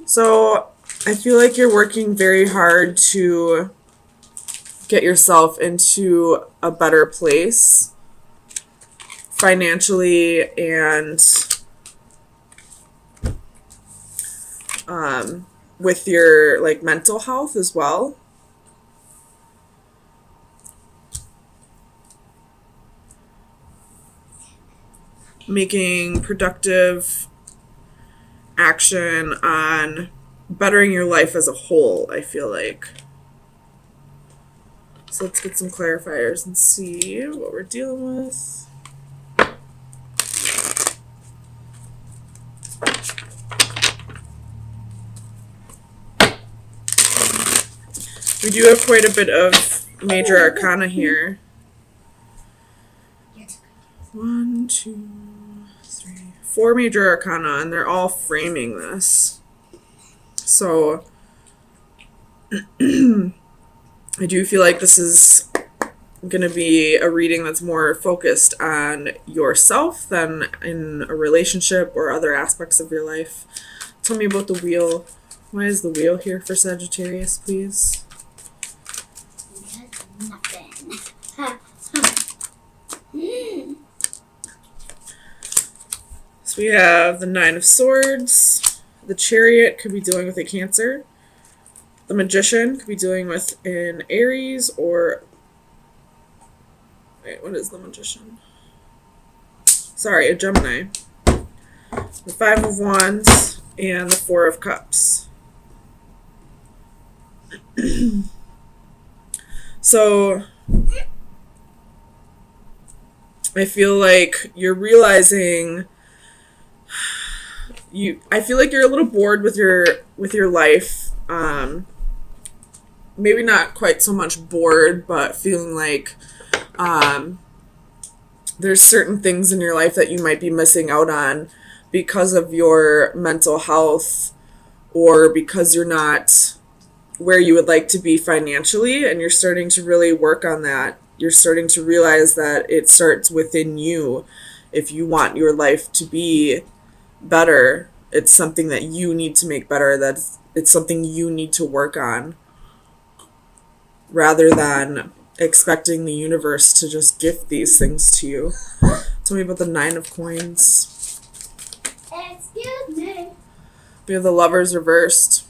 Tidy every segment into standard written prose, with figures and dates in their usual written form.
So I feel like you're working very hard to get yourself into a better place financially and with your like mental health as well. Making productive action on bettering your life as a whole, I feel like. So let's get some clarifiers and see what we're dealing with. We do have quite a bit of major arcana here. 1, 2, 3, 4 major arcana, and they're all framing this. So I do feel like this is going to be a reading that's more focused on yourself than in a relationship or other aspects of your life. Tell me about the wheel. Why is the wheel here for Sagittarius, please? Nothing. So we have the 9 of Swords. The Chariot could be dealing with a Cancer. The Magician could be dealing with an Aries or... Wait, what is the Magician? Sorry, a Gemini. The 5 of Wands and the 4 of Cups. So I feel like you're realizing I feel like you're a little bored with your life. Maybe not quite so much bored, but feeling like there's certain things in your life that you might be missing out on because of your mental health or because you're not where you would like to be financially, and you're starting to really work on that. You're starting to realize that it starts within you. If you want your life to be better, it's something that you need to make better, it's something you need to work on, rather than expecting the universe to just gift these things to you. Tell me about the 9 of Coins. Excuse me. We have the Lovers reversed.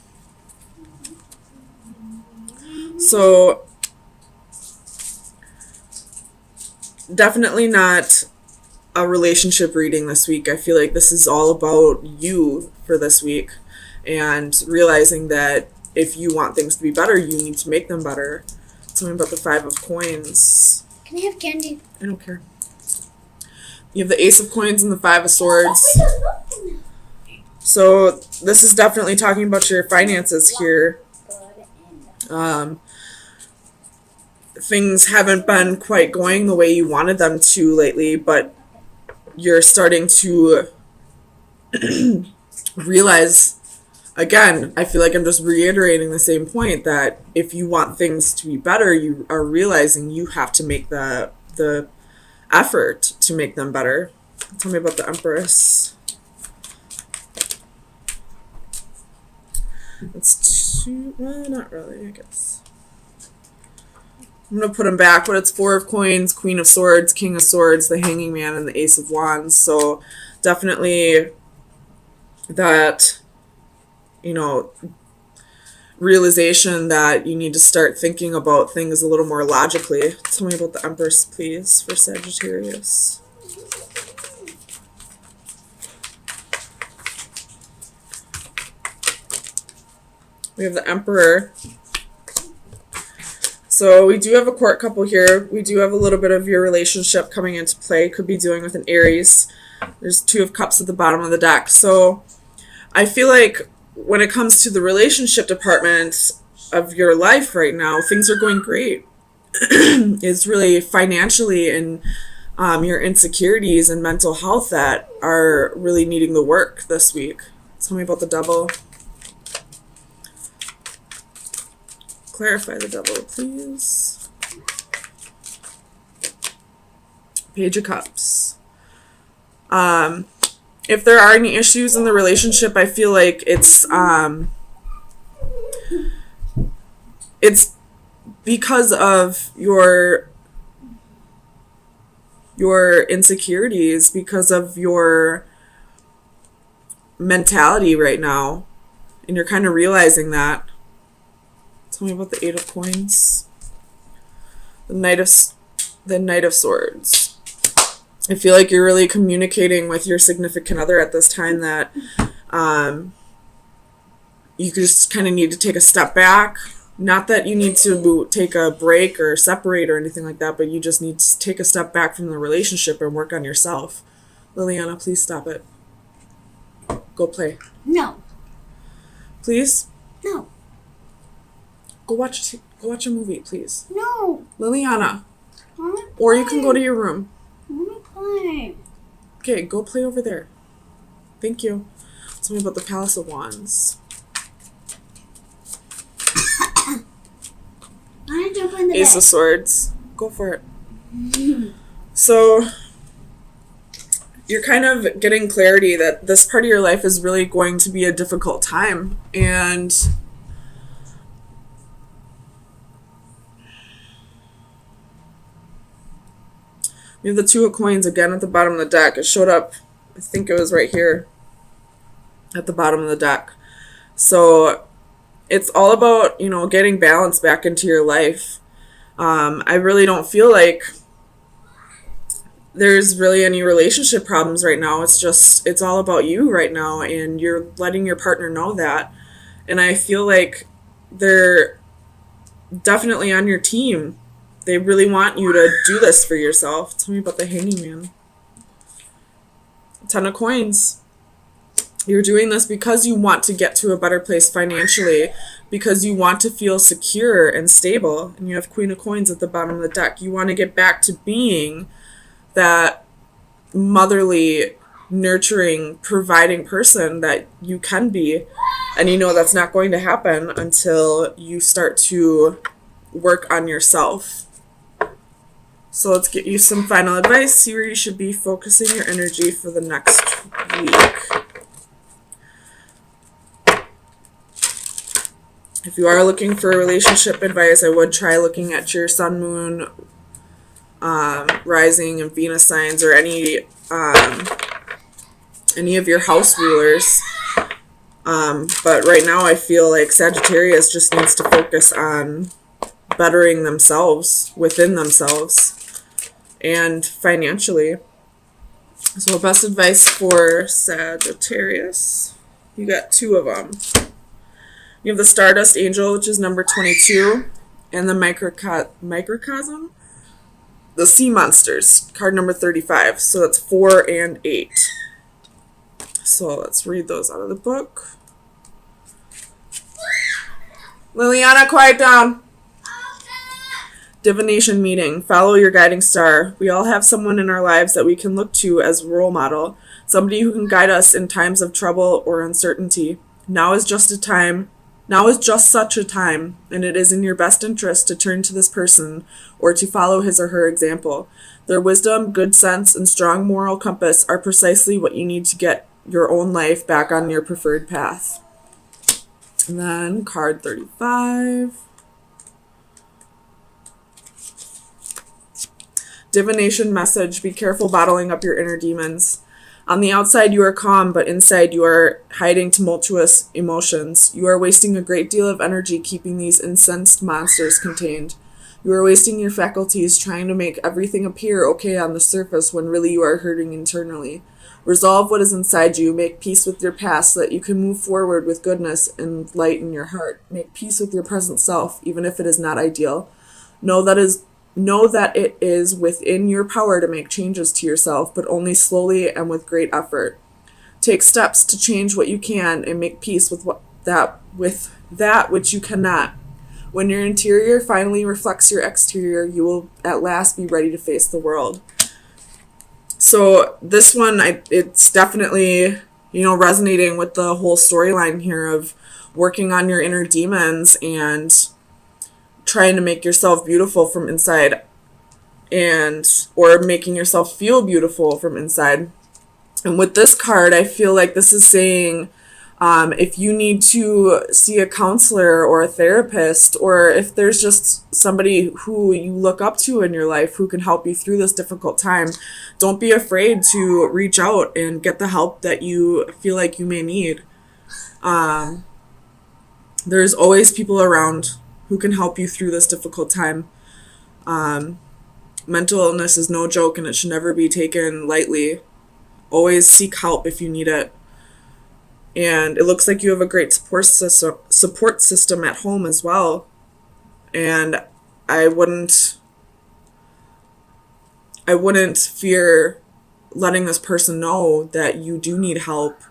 So definitely not a relationship reading this week. I feel like this is all about you for this week, and realizing that if you want things to be better, you need to make them better. Tell me about the 5 of Coins. Can I have candy? I don't care. You have the Ace of Coins and the 5 of Swords. So this is definitely talking about your finances here. Things haven't been quite going the way you wanted them to lately, but you're starting to realize, again, I feel like I'm just reiterating the same point, that if you want things to be better, you are realizing you have to make the effort to make them better. Tell me about the Empress. It's 2, well, not really, I guess. I'm going to put them back, but it's 4 of Coins, Queen of Swords, King of Swords, the Hanging Man, and the Ace of Wands. So definitely that, realization that you need to start thinking about things a little more logically. Tell me about the Empress, please, for Sagittarius. We have the Emperor. So we do have a court couple here. We do have a little bit of your relationship coming into play. Could be dealing with an Aries. There's 2 of Cups at the bottom of the deck. So I feel like when it comes to the relationship department of your life right now, things are going great. It's really financially and your insecurities and mental health that are really needing the work this week. Tell me about the Devil. Clarify the Devil, please. Page of Cups. if there are any issues in the relationship, I feel like it's because of your insecurities, because of your mentality right now, and you're kind of realizing that. Tell me about the Eight of Coins. The Knight of Swords. I feel like you're really communicating with your significant other at this time that you just kind of need to take a step back. Not that you need to take a break or separate or anything like that, but you just need to take a step back from the relationship and work on yourself. Liliana, please stop it. Go play. No. Please? No. Go watch a movie, please. No. Liliana. I wanna play. Or you can go to your room. I want to play. Okay, go play over there. Thank you. Tell me about the Palace of Wands. I want to jump in the Ace bed. of Swords. Go for it. So, you're kind of getting clarity that this part of your life is really going to be a difficult time. And we have the Two of Coins again at the bottom of the deck. It showed up, I think it was right here at the bottom of the deck. So it's all about, getting balance back into your life. I really don't feel like there's really any relationship problems right now. It's all about you right now, and you're letting your partner know that. And I feel like they're definitely on your team. They really want you to do this for yourself. Tell me about the Hanging Man. Ten of Coins. You're doing this because you want to get to a better place financially, because you want to feel secure and stable. And you have Queen of Coins at the bottom of the deck. You want to get back to being that motherly, nurturing, providing person that you can be. And you know that's not going to happen until you start to work on yourself. So let's get you some final advice. See where you should be focusing your energy for the next week. If you are looking for relationship advice, I would try looking at your sun, moon, rising, and Venus signs, or any of your house rulers. But right now I feel like Sagittarius just needs to focus on bettering themselves within themselves and financially. So best advice for Sagittarius. You got two of them. You have the Stardust Angel, which is number 22, and the Microcosm, the Sea Monsters, card number 35. So that's 4 and 8. So let's read those out of the book. Liliana, quiet down. Divination meeting. Follow your guiding star. We all have someone in our lives that we can look to as a role model, somebody who can guide us in times of trouble or uncertainty. Now is just such a time, and it is in your best interest to turn to this person or to follow his or her example. Their wisdom, good sense, and strong moral compass are precisely what you need to get your own life back on your preferred path. And then card 35. Divination message. Be careful bottling up your inner demons. On the outside you are calm, but inside you are hiding tumultuous emotions. You are wasting a great deal of energy keeping these incensed monsters contained. You are wasting your faculties trying to make everything appear okay on the surface when really you are hurting internally. Resolve what is inside you. Make peace with your past so that you can move forward with goodness and light in your heart. Make peace with your present self, even if it is not ideal. Know that it is within your power to make changes to yourself, but only slowly and with great effort. Take steps to change what you can and make peace with that which you cannot. When your interior finally reflects your exterior, you will at last be ready to face the world. So this one, it's definitely, resonating with the whole storyline here of working on your inner demons and trying to make yourself beautiful from inside, or making yourself feel beautiful from inside. And with this card, I feel like this is saying if you need to see a counselor or a therapist, or if there's just somebody who you look up to in your life who can help you through this difficult time, don't be afraid to reach out and get the help that you feel like you may need. There's always people around who can help you through this difficult time. Mental illness is no joke, and it should never be taken lightly. Always seek help if you need it. And it looks like you have a great support system at home as well. And I wouldn't fear letting this person know that you do need help,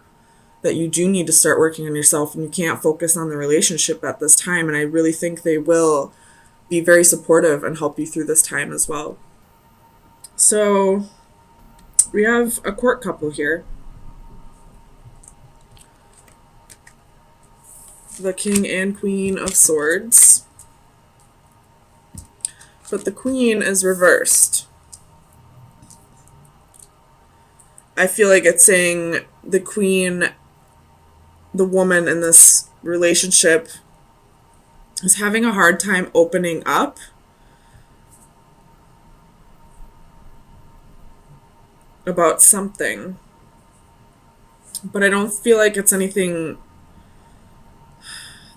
that you do need to start working on yourself, and you can't focus on the relationship at this time. And I really think they will be very supportive and help you through this time as well. So we have a court couple here. The King and Queen of Swords. But the Queen is reversed. I feel like it's saying the Queen, the woman in this relationship, is having a hard time opening up. About something. But I don't feel like it's anything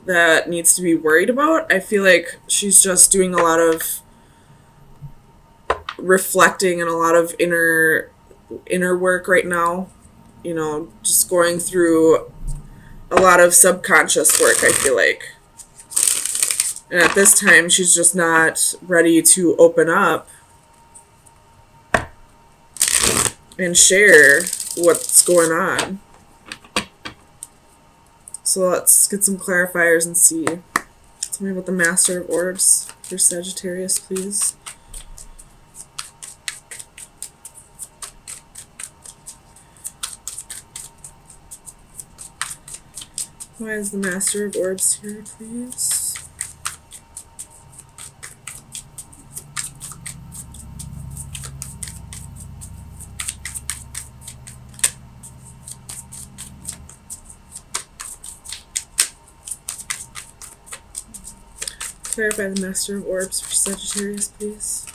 that needs to be worried about. I feel like she's just doing a lot of reflecting and a lot of inner work right now. You know, just going through a lot of subconscious work, I feel like. And at this time, she's just not ready to open up and share what's going on. So let's get some clarifiers and see. Tell me about the Master of Orbs for Sagittarius, please. Why is the Master of Orbs here, please? Clarify the Master of Orbs for Sagittarius, please.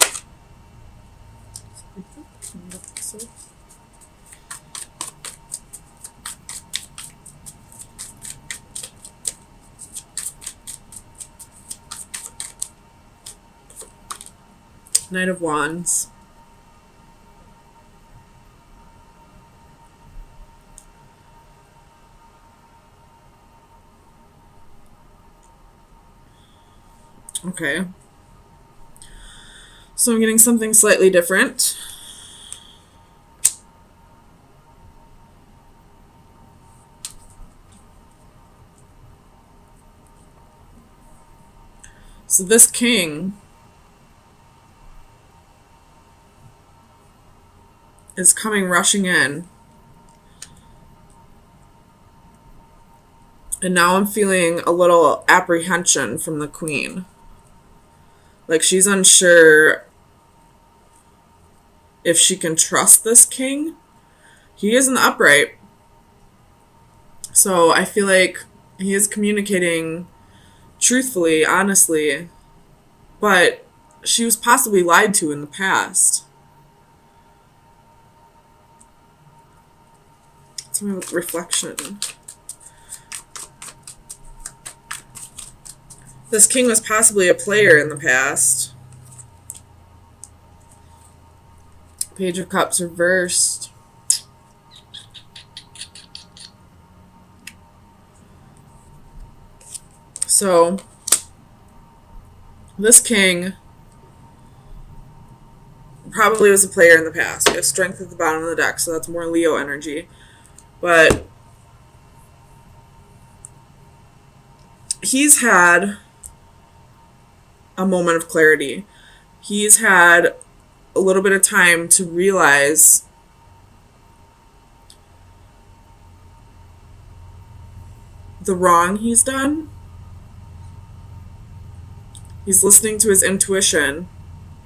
Knight of Wands. Okay. So I'm getting something slightly different. So this king is coming rushing in. And now I'm feeling a little apprehension from the queen. Like she's unsure if she can trust this king. He is in the upright. So I feel like he is communicating truthfully, honestly. But she was possibly lied to in the past. It's my reflection. This king was possibly a player in the past. Page of Cups reversed. So, this king probably was a player in the past. We have Strength at the bottom of the deck, so that's more Leo energy. But he's had a moment of clarity. He's had a little bit of time to realize the wrong he's done. He's listening to his intuition,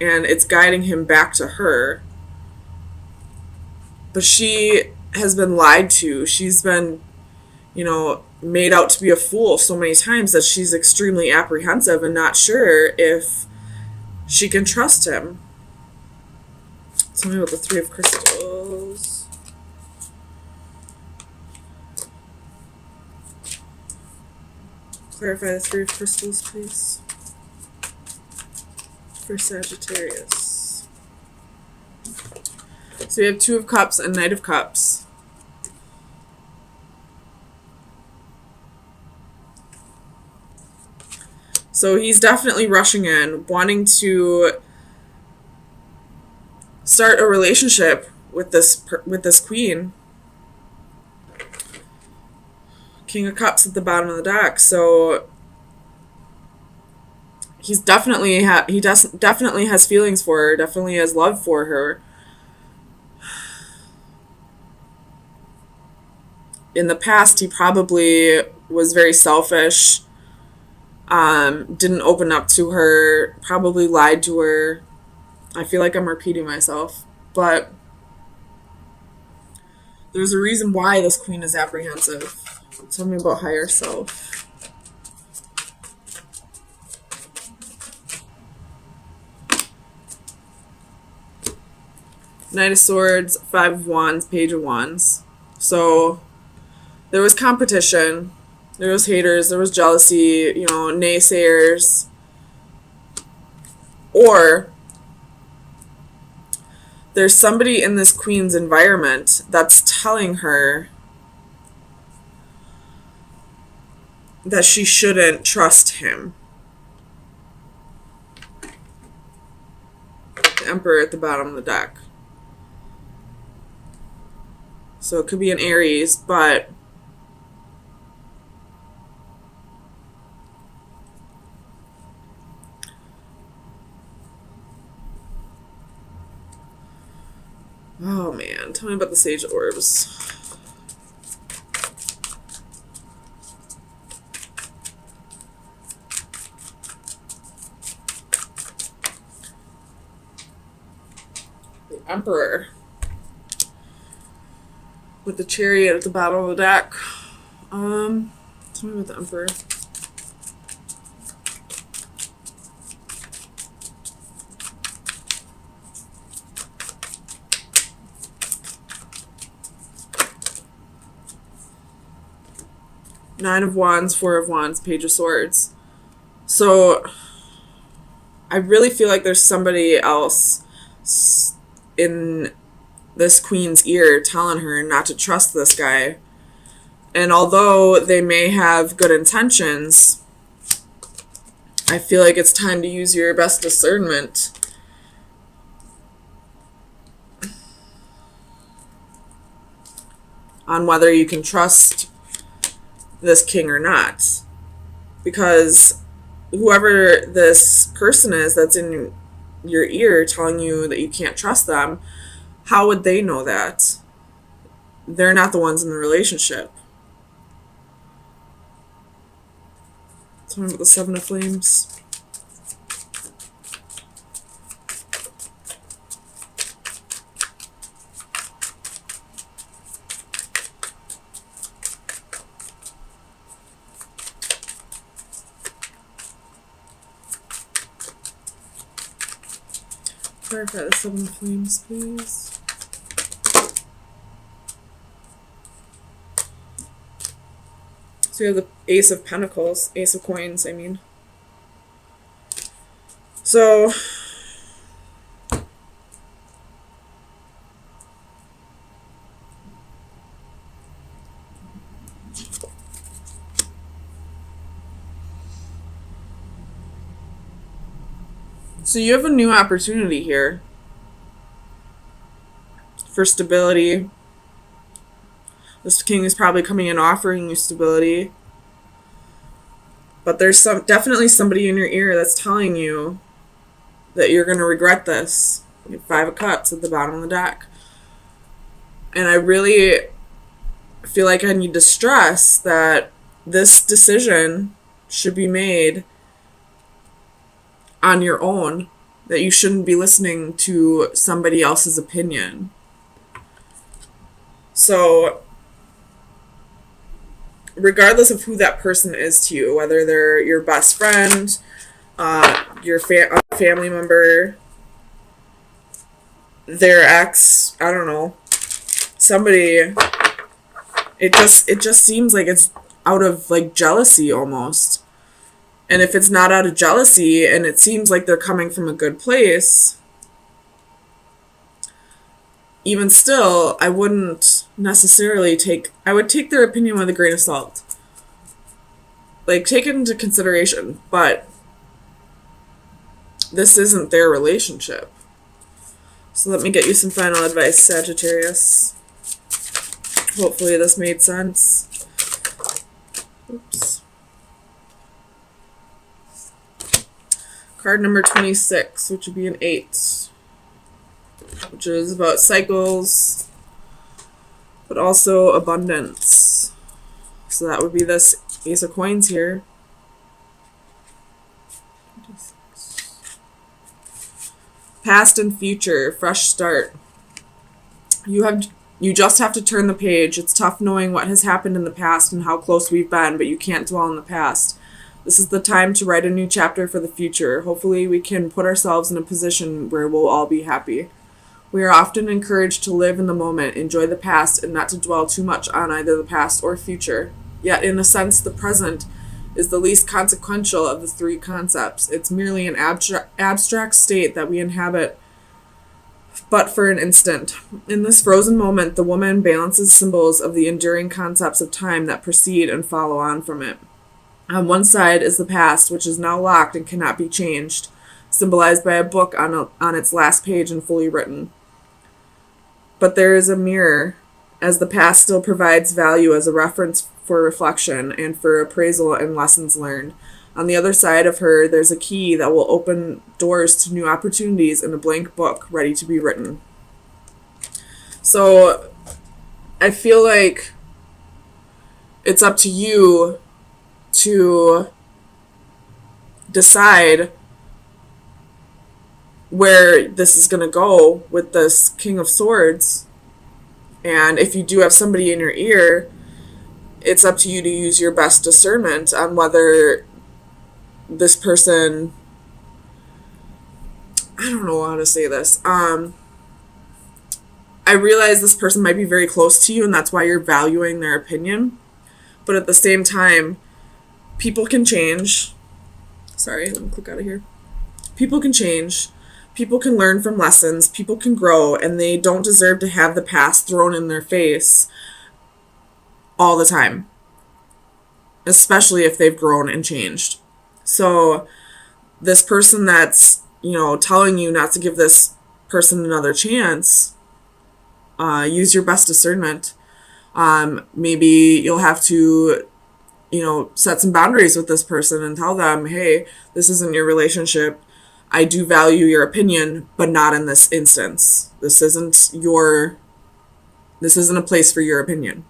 and it's guiding him back to her. But she has been lied to. She's been, made out to be a fool so many times that she's extremely apprehensive and not sure if she can trust him. Tell me about the Three of Crystals. Clarify the Three of Crystals, please. For Sagittarius. So we have Two of Cups and Knight of Cups. So he's definitely rushing in, wanting to start a relationship with this queen. King of Cups at the bottom of the deck. So he's definitely definitely has feelings for her, definitely has love for her. In the past, he probably was very selfish, didn't open up to her, probably lied to her. I feel like I'm repeating myself, but there's a reason why this queen is apprehensive. Tell me about higher self. Knight of Swords, Five of Wands, Page of Wands. So there was competition, there was haters, there was jealousy, naysayers. Or there's somebody in this queen's environment that's telling her that she shouldn't trust him. The Emperor at the bottom of the deck. So it could be an Aries, but oh man, tell me about the Sage Orbs. The Emperor with the Chariot at the bottom of the deck. Tell me about the Emperor. Nine of Wands, Four of Wands, Page of Swords. So I really feel like there's somebody else in this queen's ear telling her not to trust this guy. And although they may have good intentions, I feel like it's time to use your best discernment on whether you can trust this king or not. Because whoever this person is that's in your ear telling you that you can't trust them, how would they know that? They're not the ones in the relationship. Tell me about the Seven of Flames. Clarify the Seven of Flames, please. So you have the Ace of Pentacles, Ace of Coins, I mean. So you have a new opportunity here for stability. This king is probably coming in offering you stability. But there's definitely somebody in your ear that's telling you that you're going to regret this. You have Five of Cups at the bottom of the deck. And I really feel like I need to stress that this decision should be made on your own, that you shouldn't be listening to somebody else's opinion. So regardless of who that person is to you, whether they're your best friend, your family member, their ex, I don't know, somebody, it just seems like it's out of like jealousy almost. And if it's not out of jealousy and it seems like they're coming from a good place, even still, I wouldn't necessarily I would take their opinion with a grain of salt. Like, take it into consideration, but this isn't their relationship. So let me get you some final advice, Sagittarius. Hopefully this made sense. Oops. Card number 26, which would be an 8, which is about cycles, but also abundance. So that would be this Ace of Coins here. Past and future, fresh start. You just have to turn the page. It's tough knowing what has happened in the past and how close we've been, but you can't dwell in the past. This is the time to write a new chapter for the future. Hopefully we can put ourselves in a position where we'll all be happy. We are often encouraged to live in the moment, enjoy the past, and not to dwell too much on either the past or future. Yet, in a sense, the present is the least consequential of the three concepts. It's merely an abstract state that we inhabit but for an instant. In this frozen moment, the woman balances symbols of the enduring concepts of time that precede and follow on from it. On one side is the past, which is now locked and cannot be changed, symbolized by a book on its last page and fully written. But there is a mirror, as the past still provides value as a reference for reflection and for appraisal and lessons learned. On the other side of her, there's a key that will open doors to new opportunities in a blank book ready to be written. So I feel like it's up to you to decide where this is going to go with this King of Swords. And if you do have somebody in your ear, it's up to you to use your best discernment on whether this person, I don't know how to say this. I realize this person might be very close to you and that's why you're valuing their opinion. But at the same time, people can change. Sorry, let me click out of here. People can change. People can learn from lessons. People can grow, and they don't deserve to have the past thrown in their face all the time, especially if they've grown and changed. So this person that's, telling you not to give this person another chance, use your best discernment. Maybe you'll have to, set some boundaries with this person and tell them, hey, this isn't your relationship. I do value your opinion, but not in this instance. This isn't a place for your opinion.